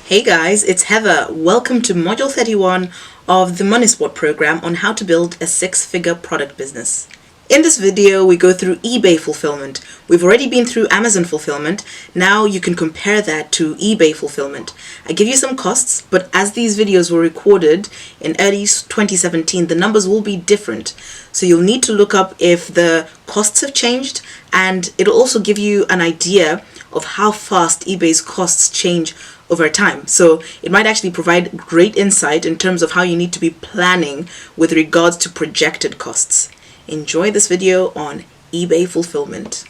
Hey guys, it's Heather. Welcome to Module 31 of the Money Spot program on how to build a six-figure product business. In this video, we go through eBay fulfillment. We've already been through Amazon fulfillment. Now you can compare that to eBay fulfillment. I give you some costs, but as these videos were recorded in early 2017, the numbers will be different. So you'll need to look up if the costs have changed, and it'll also give you an idea of how fast eBay's costs change over time. So it might actually provide great insight in terms of how you need to be planning with regards to projected costs. Enjoy this video on eBay fulfillment.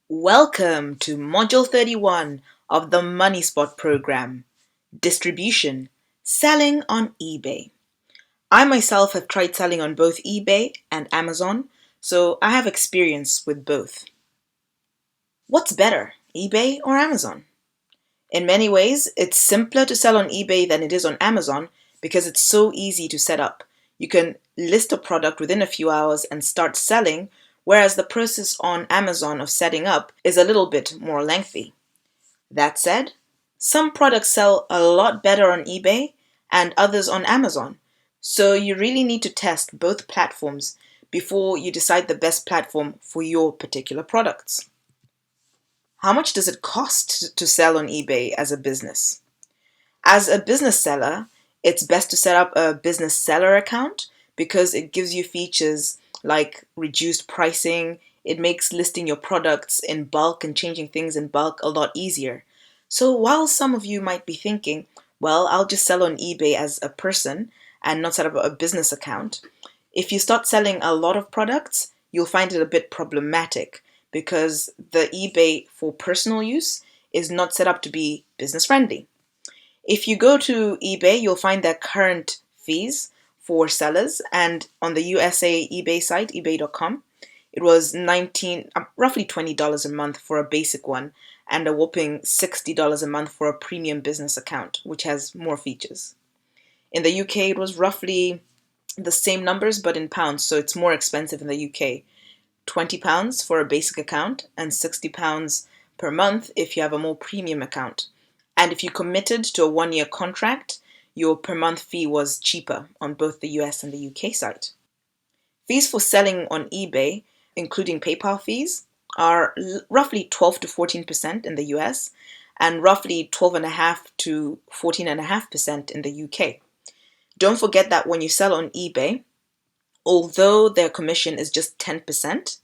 Welcome to Module 31 of the Money Spot program, Distribution, Selling on eBay. I myself have tried selling on both eBay and Amazon, so I have experience with both. What's better, eBay or Amazon? In many ways, it's simpler to sell on eBay than it is on Amazon because it's so easy to set up. You can list a product within a few hours and start selling, whereas the process on Amazon of setting up is a little bit more lengthy. That said, some products sell a lot better on eBay and others on Amazon, so you really need to test both platforms before you decide the best platform for your particular products. How much does it cost to sell on eBay as a business? As a business seller, it's best to set up a business seller account because it gives you features like reduced pricing. It makes listing your products in bulk and changing things in bulk a lot easier. So while some of you might be thinking, well, I'll just sell on eBay as a person and not set up a business account, if you start selling a lot of products, you'll find it a bit problematic because the eBay for personal use is not set up to be business friendly. If you go to eBay, you'll find their current fees for sellers, and on the USA eBay site, ebay.com, it was roughly $20 a month for a basic one and a whopping $60 a month for a premium business account, which has more features. In the UK, it was roughly the same numbers but in pounds, so it's more expensive in the UK. £20 for a basic account and £60 per month if you have a more premium account. And if you committed to a 1-year contract, your per month fee was cheaper on both the US and the UK site. Fees for selling on eBay, including PayPal fees, are roughly 12 to 14% in the US and roughly 12.5 to 14.5% in the UK. Don't forget that when you sell on eBay, although their commission is just 10%,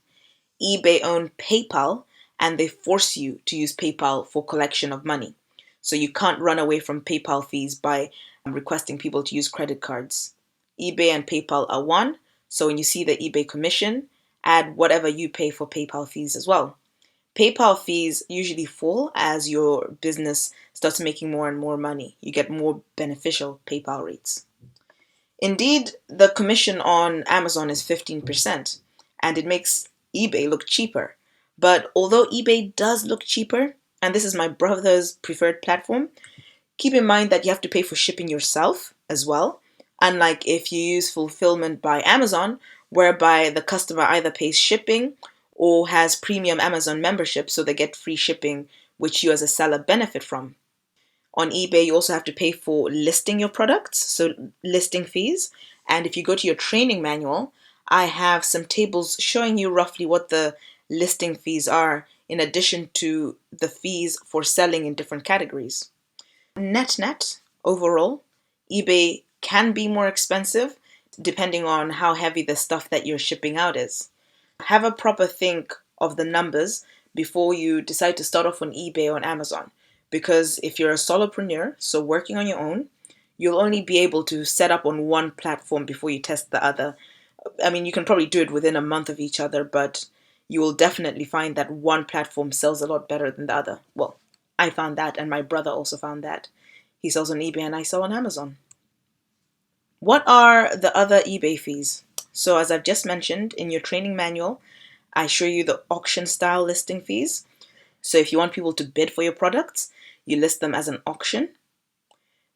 eBay own PayPal and they force you to use PayPal for collection of money. So you can't run away from PayPal fees by requesting people to use credit cards. eBay and PayPal are one, so when you see the eBay commission, add whatever you pay for PayPal fees as well. PayPal fees usually fall as your business starts making more and more money. You get more beneficial PayPal rates. Indeed, the commission on Amazon is 15%, and it makes eBay look cheaper. But although eBay does look cheaper, and this is my brother's preferred platform, keep in mind that you have to pay for shipping yourself as well, unlike if you use fulfillment by Amazon, whereby the customer either pays shipping or has premium Amazon membership, so they get free shipping, which you as a seller benefit from. On eBay, you also have to pay for listing your products, so listing fees. And if you go to your training manual, I have some tables showing you roughly what the listing fees are in addition to the fees for selling in different categories. Net, overall, eBay can be more expensive depending on how heavy the stuff that you're shipping out is. Have a proper think of the numbers before you decide to start off on eBay or on Amazon. Because if you're a solopreneur, so working on your own, you'll only be able to set up on one platform before you test the other. I mean, you can probably do it within a month of each other, but you will definitely find that one platform sells a lot better than the other. Well, I found that, and my brother also found that. He sells on eBay and I sell on Amazon. What are the other eBay fees? So as I've just mentioned, in your training manual, I show you the auction style listing fees. So if you want people to bid for your products, you list them as an auction.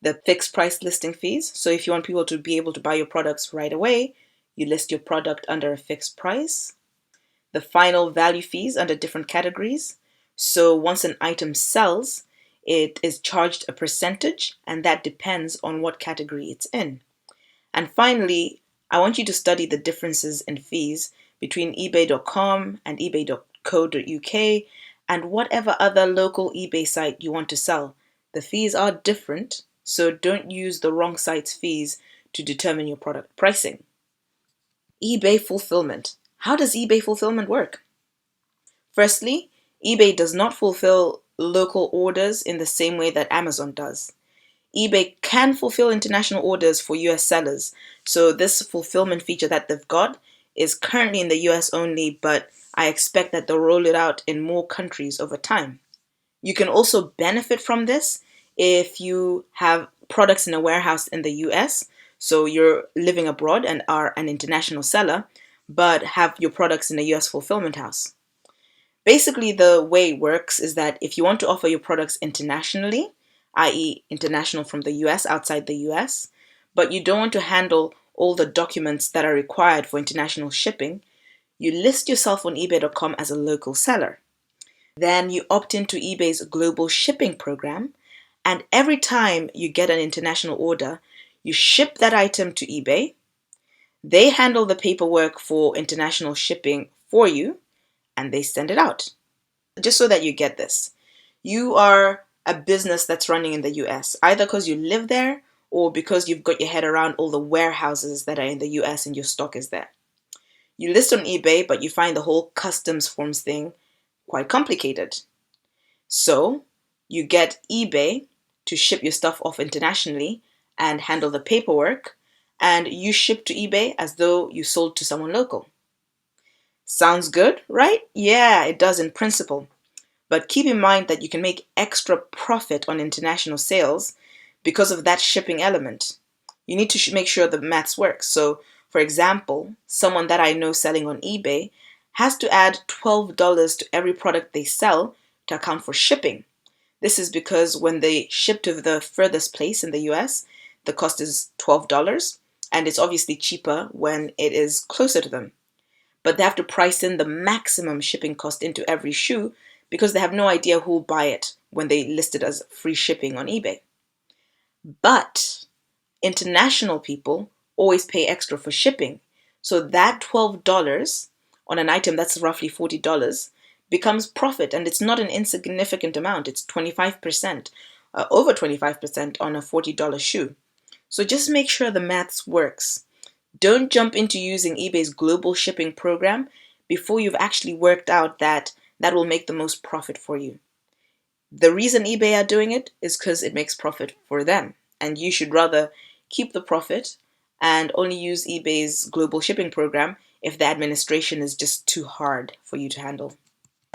The fixed price listing fees. So if you want people to be able to buy your products right away, you list your product under a fixed price. The final value fees under different categories. So once an item sells, It is charged a percentage, and that depends on what category it's in. And finally, I want you to study the differences in fees between ebay.com and ebay.co.uk and whatever other local eBay site you want to sell. The fees are different, so don't use the wrong site's fees to determine your product pricing. eBay fulfillment. How does eBay fulfillment work? Firstly, eBay does not fulfill local orders in the same way that Amazon does. eBay can fulfill international orders for US sellers, so this fulfillment feature that they've got is currently in the US only, but I expect that they'll roll it out in more countries over time. You can also benefit from this if you have products in a warehouse in the US, so you're living abroad and are an international seller, but have your products in a US fulfillment house. Basically, the way it works is that if you want to offer your products internationally, i.e. international from the US, outside the US, but you don't want to handle all the documents that are required for international shipping, you list yourself on ebay.com as a local seller. Then you opt into eBay's global shipping program, and every time you get an international order, you ship that item to eBay. They handle the paperwork for international shipping for you, and they send it out. Just so that you get this, you are a business that's running in the US, either because you live there or because you've got your head around all the warehouses that are in the US and your stock is there. You list on eBay, but you find the whole customs forms thing quite complicated. So you get eBay to ship your stuff off internationally and handle the paperwork, and you ship to eBay as though you sold to someone local. Sounds good, right? Yeah, it does in principle. But keep in mind that you can make extra profit on international sales because of that shipping element. You need to make sure the maths works. So, for example, someone that I know selling on eBay has to add $12 to every product they sell to account for shipping. This is because when they ship to the furthest place in the US, the cost is $12, and it's obviously cheaper when it is closer to them. But they have to price in the maximum shipping cost into every shoe because they have no idea who'll buy it when they list it as free shipping on eBay. But international people always pay extra for shipping. So that $12 on an item that's roughly $40 becomes profit, and it's not an insignificant amount. It's 25%, over 25% on a $40 shoe. So just make sure the maths works. Don't jump into using eBay's global shipping program before you've actually worked out that will make the most profit for you. The reason eBay are doing it is because it makes profit for them, and you should rather keep the profit and only use eBay's global shipping program if the administration is just too hard for you to handle.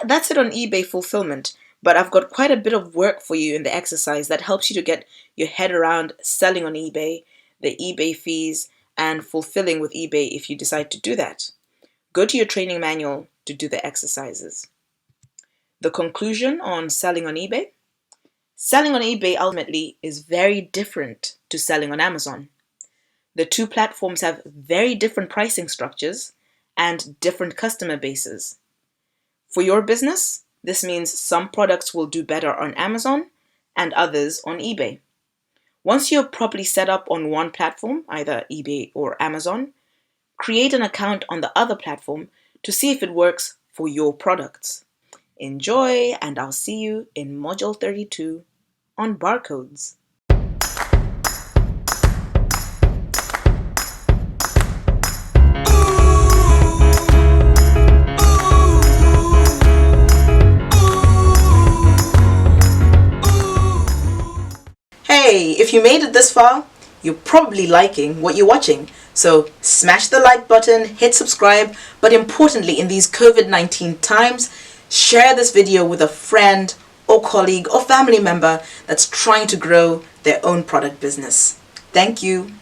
That's it on eBay fulfillment, but I've got quite a bit of work for you in the exercise that helps you to get your head around selling on eBay, the eBay fees, and fulfilling with eBay if you decide to do that. Go to your training manual to do the exercises. The conclusion on selling on eBay? Selling on eBay ultimately is very different to selling on Amazon. The two platforms have very different pricing structures and different customer bases. For your business, this means some products will do better on Amazon and others on eBay. Once you're properly set up on one platform, either eBay or Amazon, create an account on the other platform to see if it works for your products. Enjoy, and I'll see you in Module 32 on barcodes. Hey, if you made it this far, you're probably liking what you're watching. So smash the like button, hit subscribe, but importantly in these COVID-19 times, share this video with a friend or colleague or family member that's trying to grow their own product business. Thank you.